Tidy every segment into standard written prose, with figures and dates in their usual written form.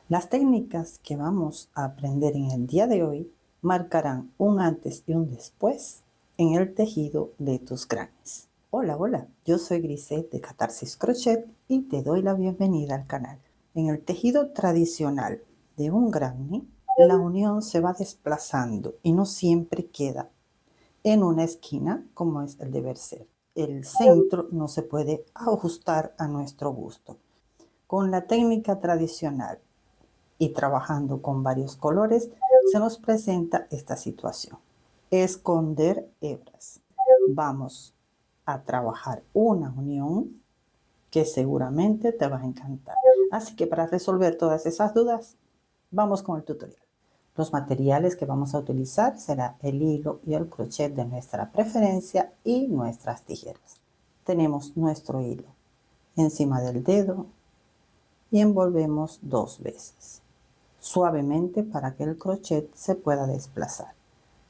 Las técnicas que vamos a aprender en el día de hoy marcarán un antes y un después en el tejido de tus grannies. Hola, yo soy Grisette de Catarsis Crochet y te doy la bienvenida al canal. En el tejido tradicional de un granny, la unión se va desplazando y no siempre queda en una esquina como es el deber ser. El centro no se puede ajustar a nuestro gusto. Con la técnica tradicional y trabajando con varios colores, se nos presenta esta situación. Esconder hebras. Vamos a trabajar una unión que seguramente te va a encantar. Así que para resolver todas esas dudas, vamos con el tutorial. Los materiales que vamos a utilizar será el hilo y el crochet de nuestra preferencia y nuestras tijeras. Tenemos nuestro hilo encima del dedo y envolvemos 2 veces suavemente para que el crochet se pueda desplazar.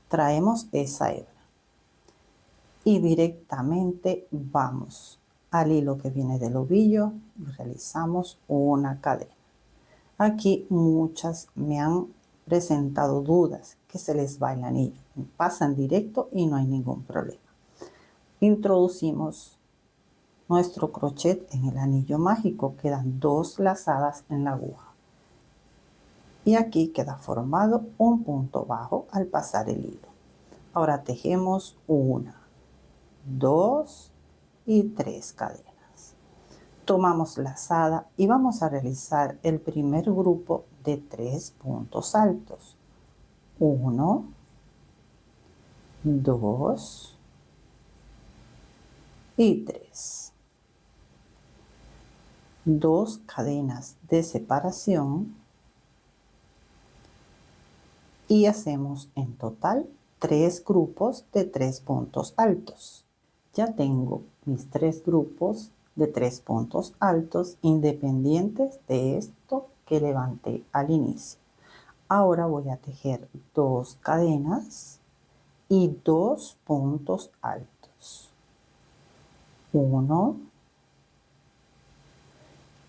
Traemos esa hebra y directamente vamos al hilo que viene del ovillo y realizamos una cadena. Aquí muchas me han presentado dudas que se les va el anillo. Pasan directo y no hay ningún problema. Introducimos nuestro crochet en el anillo mágico. Quedan 2 lazadas en la aguja. Y aquí queda formado un punto bajo al pasar el hilo. Ahora tejemos 1, 2 y 3 cadenas. Tomamos lazada y vamos a realizar el primer grupo de 3 puntos altos. 1, 2 y 3. 2 cadenas de separación y hacemos en total 3 grupos de 3 puntos altos. Ya tengo mis 3 grupos de 3 puntos altos independientes de esto que levanté al inicio. Ahora voy a tejer 2 cadenas y 2 puntos altos. 1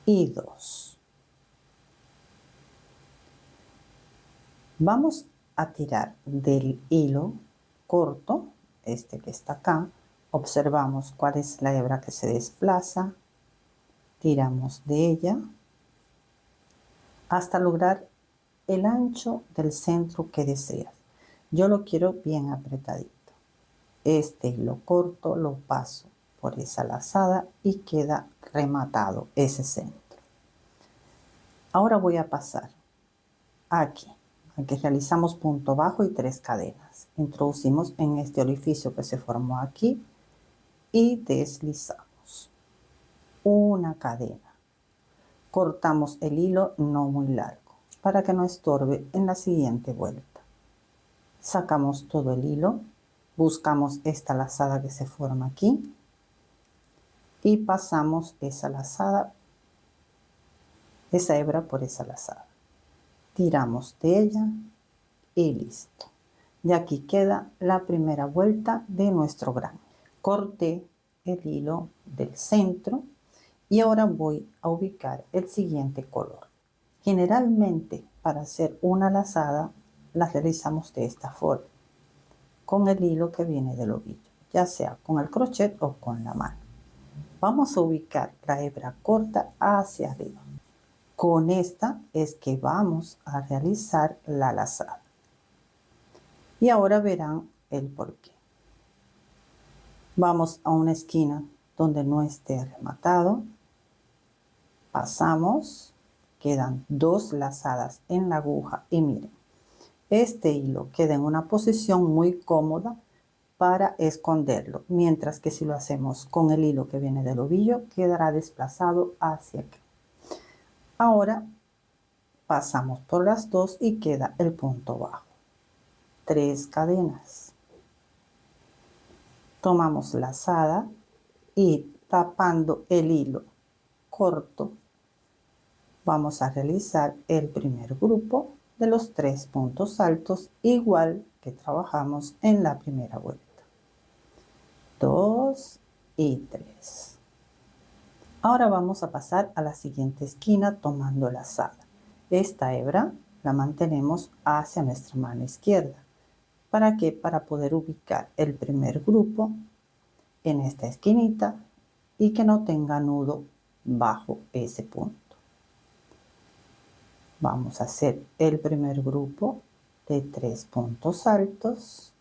y 2. Vamos a tirar del hilo corto, este que está acá. Observamos cuál es la hebra que se desplaza. Tiramos de ella hasta lograr el ancho del centro que deseas. Yo lo quiero bien apretadito. Este hilo corto lo paso por esa lazada y queda rematado ese centro. Ahora voy a pasar aquí realizamos punto bajo y 3 cadenas. Introducimos en este orificio que se formó aquí y deslizamos una cadena. Cortamos el hilo no muy largo para que no estorbe en la siguiente vuelta. Sacamos todo el hilo, buscamos esta lazada que se forma aquí y pasamos esa lazada, esa hebra por esa lazada. Tiramos de ella y listo. De aquí queda la primera vuelta de nuestro gran. Corté el hilo del centro y ahora voy a ubicar el siguiente color. Generalmente para hacer una lazada la realizamos de esta forma, con el hilo que viene del ovillo, ya sea con el crochet o con la mano. Vamos a ubicar la hebra corta hacia arriba. Con esta es que vamos a realizar la lazada. Y ahora verán el porqué. Vamos a una esquina donde no esté rematado. Pasamos, quedan 2 lazadas en la aguja y miren, este hilo queda en una posición muy cómoda para esconderlo, mientras que si lo hacemos con el hilo que viene del ovillo, quedará desplazado hacia aquí. Ahora pasamos por las 2 y queda el punto bajo. 3 cadenas. Tomamos lazada y tapando el hilo corto, vamos a realizar el primer grupo de los 3 puntos altos, igual que trabajamos en la primera vuelta. 2 y 3. Ahora vamos a pasar a la siguiente esquina tomando lazada. Esta hebra la mantenemos hacia nuestra mano izquierda. ¿Para qué? Para poder ubicar el primer grupo en esta esquinita y que no tenga nudo bajo ese punto. Vamos a hacer el primer grupo de 3 puntos altos,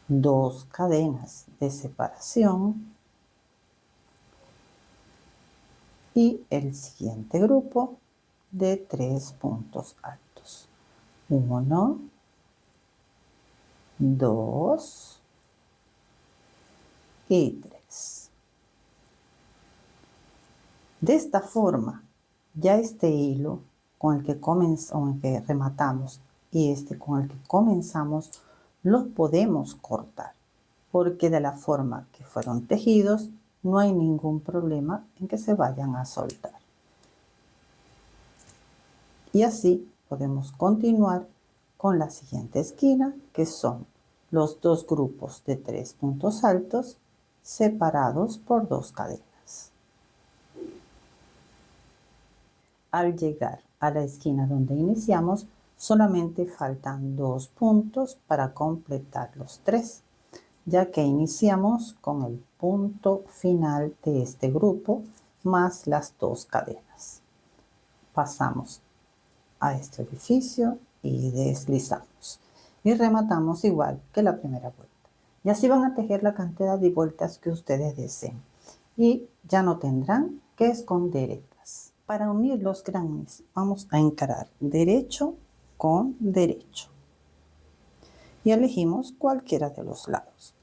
2 cadenas de separación y el siguiente grupo de 3 puntos altos. 1, 2 y 3. De esta forma, ya este hilo con el que rematamos y este con el que comenzamos, los podemos cortar, porque de la forma que fueron tejidos, no hay ningún problema en que se vayan a soltar. Y así podemos continuar con la siguiente esquina, que son los 2 grupos de 3 puntos altos separados por 2 cadenas. Al llegar a la esquina donde iniciamos, solamente faltan 2 puntos para completar los 3, ya que iniciamos con el punto final de este grupo más las 2 cadenas. Pasamos a este orificio y deslizamos y rematamos igual que la primera vuelta. Y así van a tejer la cantidad de vueltas que ustedes deseen y ya no tendrán que esconder estas. Para unir los granes vamos a encarar derecho con derecho y elegimos cualquiera de los lados.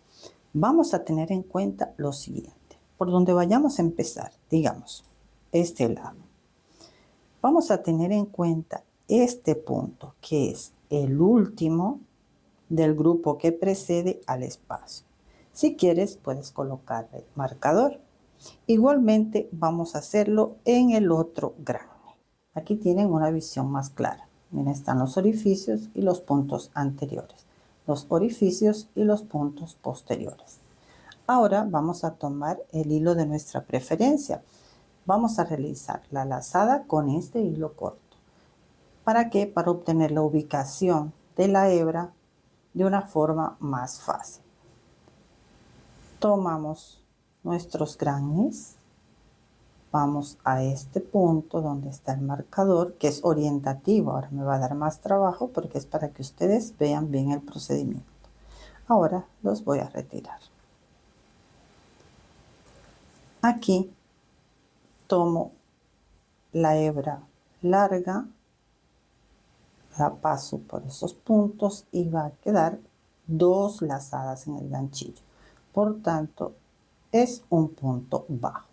Vamos a tener en cuenta lo siguiente: por donde vayamos a empezar, digamos este lado, vamos a tener en cuenta este punto, que es el último del grupo que precede al espacio. Si quieres, puedes colocarle marcador. Igualmente vamos a hacerlo en el otro grano. Aquí tienen una visión más clara. Miren, están los orificios y los puntos anteriores, los orificios y los puntos posteriores. Ahora vamos a tomar el hilo de nuestra preferencia. Vamos a realizar la lazada con este hilo corto. ¿Para qué? Para obtener la ubicación de la hebra de una forma más fácil. Tomamos nuestros granes, vamos a este punto donde está el marcador, que es orientativo. Ahora me va a dar más trabajo porque es para que ustedes vean bien el procedimiento. Ahora los voy a retirar. Aquí tomo la hebra larga, la paso por esos puntos y va a quedar 2 lazadas en el ganchillo. Por tanto, es un punto bajo.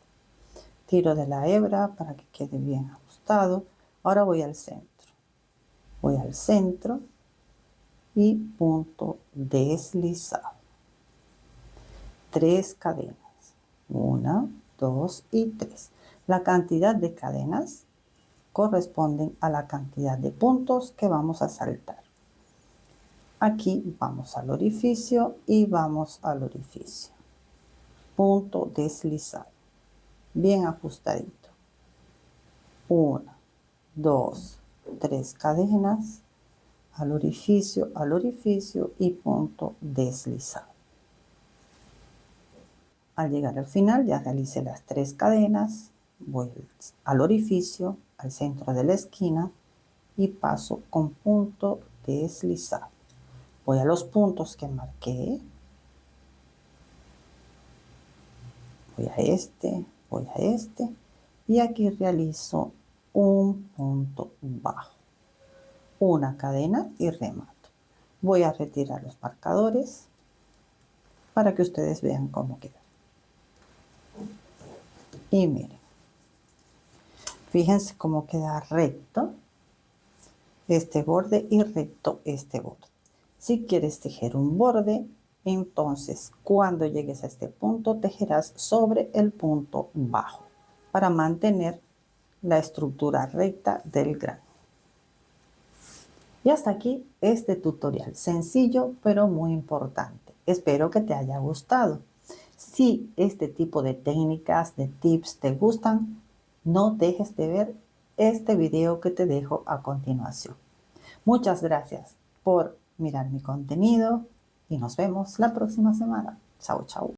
Tiro de la hebra para que quede bien ajustado. Ahora voy al centro. Voy al centro y punto deslizado. 3 cadenas. 1, 2 y 3. La cantidad de cadenas corresponden a la cantidad de puntos que vamos a saltar. Aquí vamos al orificio y vamos al orificio. Punto deslizado. Bien ajustadito. 1, 2, 3 cadenas al orificio y punto deslizado. Al llegar al final ya realicé las 3 cadenas, voy al orificio, al centro de la esquina y paso con punto deslizado. Voy a los puntos que marqué, voy a este y aquí realizo un punto bajo, una cadena y remato. Voy a retirar los marcadores para que ustedes vean cómo queda. Y miren, fíjense cómo queda recto este borde y recto este borde. Si quieres tejer un borde, entonces cuando llegues a este punto tejerás sobre el punto bajo para mantener la estructura recta del grano. Y hasta aquí este tutorial, sencillo pero muy importante. Espero que te haya gustado. Si este tipo de técnicas, de tips te gustan, no dejes de ver este video que te dejo a continuación. Muchas gracias por mirar mi contenido y nos vemos la próxima semana. Chao, chao.